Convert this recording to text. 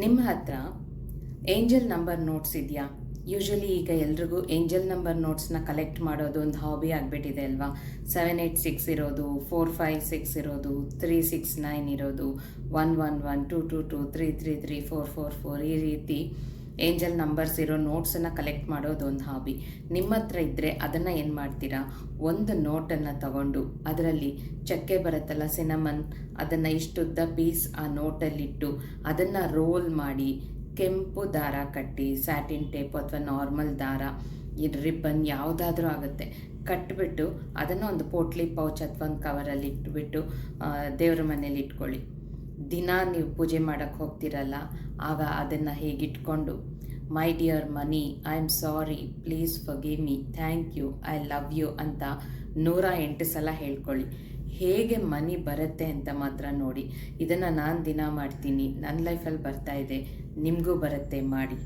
ನಿಮ್ಮ ಹತ್ರ angel number notes ಇದೆಯಾ? ಯೂಶ್ವಲಿ ಈಗ ಎಲ್ರಿಗೂ ಏಂಜಲ್ ನಂಬರ್ ನೋಟ್ಸ್ನ ಕಲೆಕ್ಟ್ ಮಾಡೋದು ಒಂದು ಹಾಬಿ ಆಗಿಬಿಟ್ಟಿದೆ ಅಲ್ವಾ? 786 ಇರೋದು, 456 ಇರೋದು, 369 ಇರೋದು, 111, 222, 333, 444 ಈ ರೀತಿ ಏಂಜಲ್ ನಂಬರ್ಸ್ ಇರೋ ನೋಟ್ಸನ್ನು ಕಲೆಕ್ಟ್ ಮಾಡೋದು ಒಂದು ಹಾಬಿ. ನಿಮ್ಮ ಹತ್ರ ಇದ್ದರೆ ಅದನ್ನು ಏನು ಮಾಡ್ತೀರಾ? ಒಂದು ನೋಟನ್ನು ತಗೊಂಡು ಅದರಲ್ಲಿ ಚಕ್ಕೆ ಬರುತ್ತಲ್ಲ, ಸಿನಮನ್, ಅದನ್ನು ಇಷ್ಟುದ್ದ ಪೀಸ್ ಆ ನೋಟಲ್ಲಿಟ್ಟು ಅದನ್ನು ರೋಲ್ ಮಾಡಿ ಕೆಂಪು ದಾರ ಕಟ್ಟಿ, ಸ್ಯಾಟಿನ್ ಟೇಪ್ ಅಥವಾ ನಾರ್ಮಲ್ ದಾರ, ಈ ರಿಬ್ಬನ್ ಯಾವುದಾದ್ರೂ ಆಗುತ್ತೆ, ಕಟ್ಟಿಬಿಟ್ಟು ಅದನ್ನು ಒಂದು ಪೋಟ್ಲಿ ಪೌಚ್ ಅಥವಾ ಒಂದು ಕವರಲ್ಲಿ ಇಟ್ಬಿಟ್ಟು ದೇವ್ರ ಮನೇಲಿ ಇಟ್ಕೊಳ್ಳಿ. ದಿನ ನೀವು ಪೂಜೆ ಮಾಡೋಕ್ಕೆ ಹೋಗ್ತಿರಲ್ಲ, ಆಗ ಅದನ್ನು ಹೇಗಿಟ್ಕೊಂಡು my dear money, I am sorry, please forgive me, thank you, I love you ಅಂತ 108 ಸಲ ಹೇಳ್ಕೊಳ್ಳಿ. ಹೇಗೆ ಮನಿ ಬರುತ್ತೆ ಅಂತ ಮಾತ್ರ ನೋಡಿ. ಇದನ್ನು ನಾನು ದಿನ ಮಾಡ್ತೀನಿ, ನನ್ನ ಲೈಫಲ್ಲಿ ಬರ್ತಾ ಇದೆ, ನಿಮಗೂ ಬರುತ್ತೆ, ಮಾಡಿ.